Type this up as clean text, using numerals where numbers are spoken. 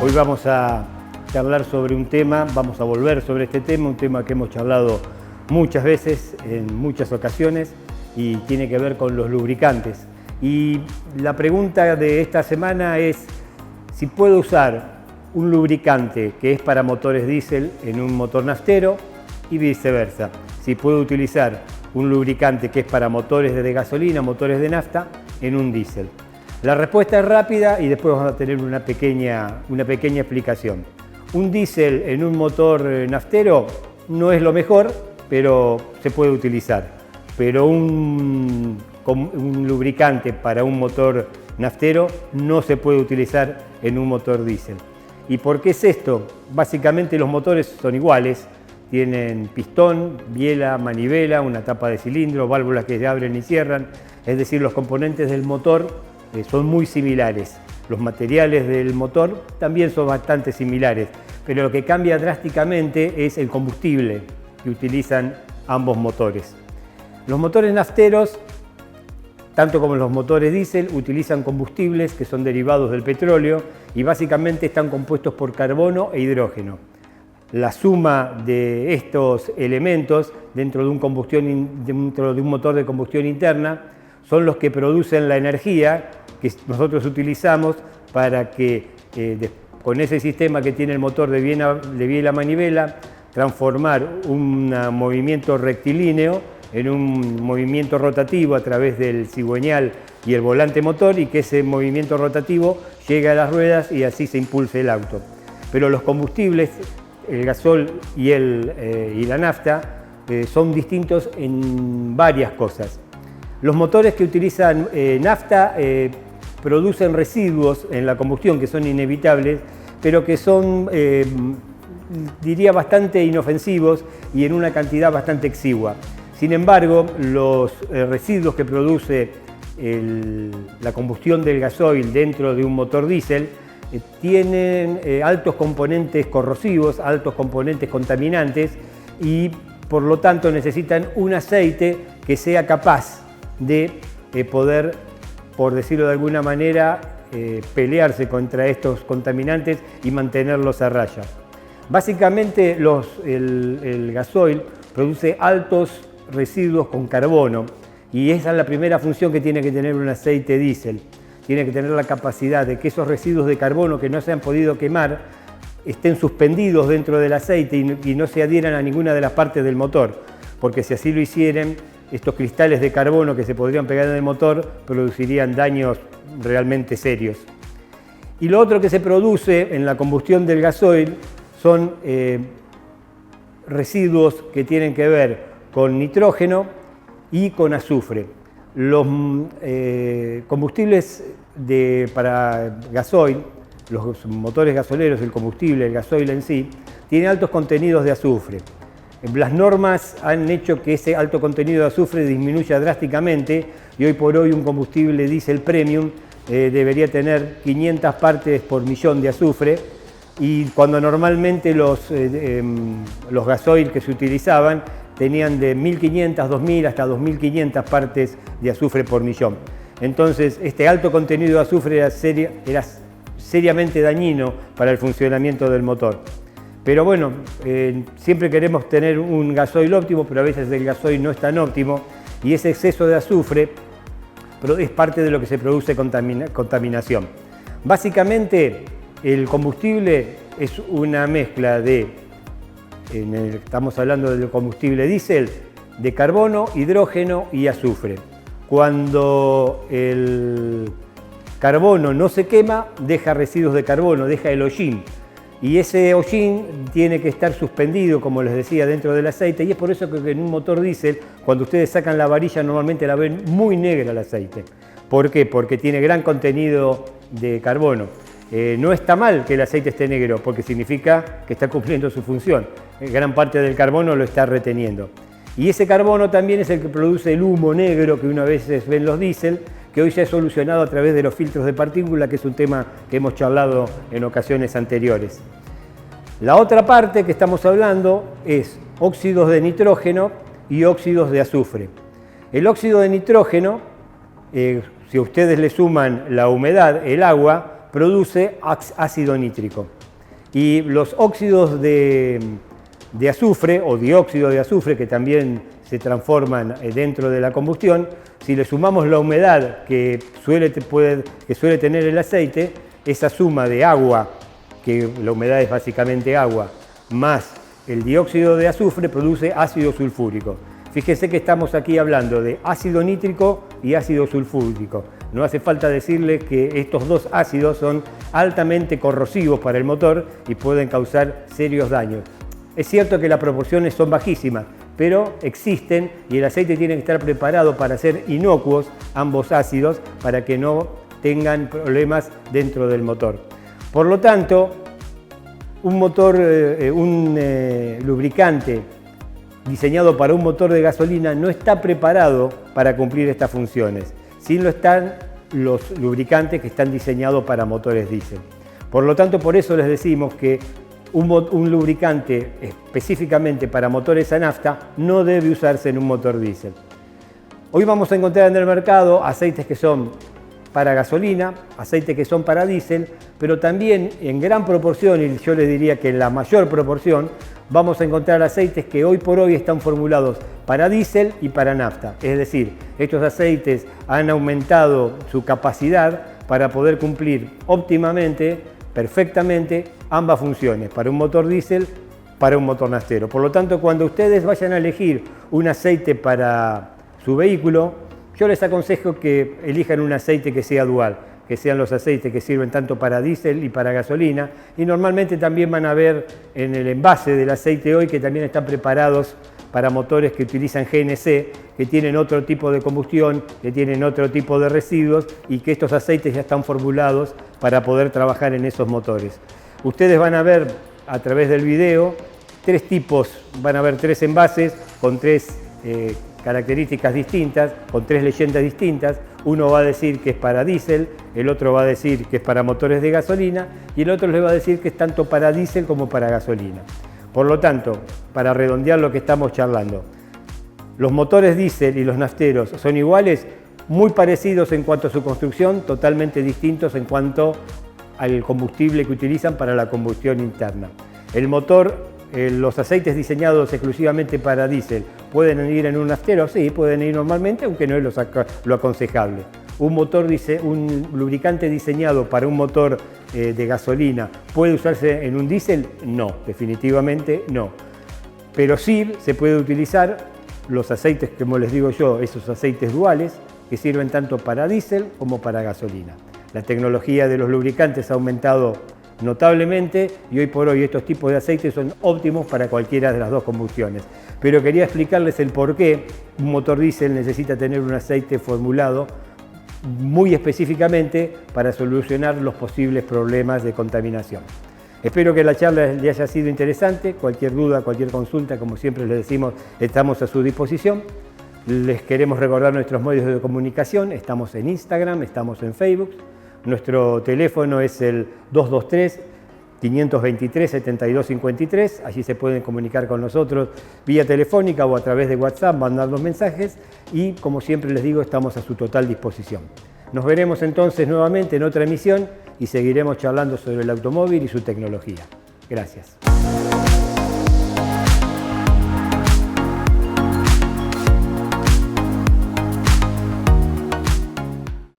Hoy vamos a charlar sobre un tema, vamos a volver sobre este tema, un tema que hemos charlado muchas veces, en muchas ocasiones, y tiene que ver con los lubricantes. Y la pregunta de esta semana es si puedo usar un lubricante que es para motores diésel en un motor naftero y viceversa. Si puedo utilizar un lubricante que es para motores de gasolina, motores de nafta, en un diésel. La respuesta es rápida y después vamos a tener una pequeña explicación. Un diésel en un motor naftero no es lo mejor, pero se puede utilizar. Pero un lubricante para un motor naftero no se puede utilizar en un motor diésel. ¿Y por qué es esto? Básicamente los motores son iguales. Tienen pistón, biela, manivela, una tapa de cilindro, válvulas que se abren y cierran. Es decir, los componentes del motor son muy similares. Los materiales del motor también son bastante similares, pero lo que cambia drásticamente es el combustible que utilizan ambos motores. Los motores nafteros, tanto como los motores diésel, utilizan combustibles que son derivados del petróleo y básicamente están compuestos por carbono e hidrógeno. La suma de estos elementos dentro de un motor de combustión interna son los que producen la energía que nosotros utilizamos para que con ese sistema que tiene el motor de biela-manivela transformar un movimiento rectilíneo en un movimiento rotativo a través del cigüeñal y el volante motor, y que ese movimiento rotativo llegue a las ruedas y así se impulse el auto. Pero los combustibles, el gasol y la nafta, son distintos en varias cosas. Los motores que utilizan nafta producen residuos en la combustión que son inevitables, pero que son, diría, bastante inofensivos y en una cantidad bastante exigua. Sin embargo, los residuos que produce la combustión del gasoil dentro de un motor diésel tienen altos componentes corrosivos, altos componentes contaminantes, y por lo tanto necesitan un aceite que sea capaz de poder, por decirlo de alguna manera, pelearse contra estos contaminantes y mantenerlos a raya. Básicamente el gasoil produce altos residuos con carbono, y esa es la primera función que tiene que tener un aceite diésel. Tiene que tener la capacidad de que esos residuos de carbono que no se han podido quemar estén suspendidos dentro del aceite y no se adhieran a ninguna de las partes del motor, porque si así lo hicieran, estos cristales de carbono que se podrían pegar en el motor producirían daños realmente serios. Y lo otro que se produce en la combustión del gasoil son residuos que tienen que ver con nitrógeno y con azufre. Los combustibles para gasoil, los motores gasoleros, el combustible, el gasoil en sí, tiene altos contenidos de azufre. Las normas han hecho que ese alto contenido de azufre disminuya drásticamente, y hoy por hoy un combustible diésel premium debería tener 500 partes por millón de azufre, y cuando normalmente los gasoil que se utilizaban tenían de 1.500, 2.000 hasta 2.500 partes de azufre por millón. Entonces, este alto contenido de azufre era seriamente dañino para el funcionamiento del motor. Pero bueno, siempre queremos tener un gasoil óptimo, pero a veces el gasoil no es tan óptimo, y ese exceso de azufre es parte de lo que se produce contaminación. Básicamente, el combustible es una mezcla estamos hablando del combustible diésel, de carbono, hidrógeno y azufre. Cuando el carbono no se quema, deja residuos de carbono, deja el hollín. Y ese hollín tiene que estar suspendido, como les decía, dentro del aceite, y es por eso que en un motor diésel, cuando ustedes sacan la varilla, normalmente la ven muy negra el aceite. ¿Por qué? Porque tiene gran contenido de carbono. No está mal que el aceite esté negro, porque significa que está cumpliendo su función. Gran parte del carbono lo está reteniendo. Y ese carbono también es el que produce el humo negro que una vez ven los diésel, que hoy se ha solucionado a través de los filtros de partícula, que es un tema que hemos charlado en ocasiones anteriores. La otra parte que estamos hablando es óxidos de nitrógeno y óxidos de azufre. El óxido de nitrógeno, si ustedes le suman la humedad, el agua, produce ácido nítrico. Y los óxidos de azufre o dióxido de azufre, que también se transforman dentro de la combustión, si le sumamos la humedad que suele tener el aceite, esa suma de agua, que la humedad es básicamente agua, más el dióxido de azufre produce ácido sulfúrico. Fíjense que estamos aquí hablando de ácido nítrico y ácido sulfúrico. No hace falta decirle que estos dos ácidos son altamente corrosivos para el motor y pueden causar serios daños. Es cierto que las proporciones son bajísimas, pero existen y el aceite tiene que estar preparado para ser inocuos ambos ácidos para que no tengan problemas dentro del motor. Por lo tanto, un lubricante diseñado para un motor de gasolina no está preparado para cumplir estas funciones. Sí lo están los lubricantes que están diseñados para motores diésel. Por lo tanto, por eso les decimos que un lubricante específicamente para motores a nafta no debe usarse en un motor diésel. Hoy vamos a encontrar en el mercado aceites que son para gasolina, aceites que son para diésel, pero también en gran proporción, y yo les diría que en la mayor proporción, vamos a encontrar aceites que hoy por hoy están formulados para diésel y para nafta. Es decir, estos aceites han aumentado su capacidad para poder cumplir óptimamente, perfectamente, ambas funciones, para un motor diésel, para un motor naftero. Por lo tanto, cuando ustedes vayan a elegir un aceite para su vehículo, yo les aconsejo que elijan un aceite que sea dual, que sean los aceites que sirven tanto para diésel y para gasolina, y normalmente también van a ver en el envase del aceite hoy que también están preparados para motores que utilizan GNC, que tienen otro tipo de combustión, que tienen otro tipo de residuos y que estos aceites ya están formulados para poder trabajar en esos motores. Ustedes van a ver a través del video van a ver tres envases con tres características distintas, con tres leyendas distintas. Uno va a decir que es para diésel, el otro va a decir que es para motores de gasolina y el otro les va a decir que es tanto para diésel como para gasolina. Por lo tanto, para redondear lo que estamos charlando, los motores diésel y los nafteros son iguales, muy parecidos en cuanto a su construcción, totalmente distintos en cuanto al combustible que utilizan para la combustión interna. El motor, los aceites diseñados exclusivamente para diésel, ¿pueden ir en un naftero? Sí, pueden ir normalmente, aunque no es lo aconsejable. Un lubricante diseñado para un motor de gasolina, ¿puede usarse en un diésel? No, definitivamente no. Pero sí se puede utilizar los aceites, como les digo yo, esos aceites duales, que sirven tanto para diésel como para gasolina. La tecnología de los lubricantes ha aumentado notablemente y hoy por hoy estos tipos de aceites son óptimos para cualquiera de las dos combustiones. Pero quería explicarles el por qué un motor diésel necesita tener un aceite formulado muy específicamente para solucionar los posibles problemas de contaminación. Espero que la charla les haya sido interesante. Cualquier duda, cualquier consulta, como siempre les decimos, estamos a su disposición. Les queremos recordar nuestros medios de comunicación. Estamos en Instagram, estamos en Facebook. Nuestro teléfono es el 223-523-7253. Allí se pueden comunicar con nosotros vía telefónica o a través de WhatsApp, mandarnos mensajes y, como siempre les digo, estamos a su total disposición. Nos veremos entonces nuevamente en otra emisión y seguiremos charlando sobre el automóvil y su tecnología. Gracias.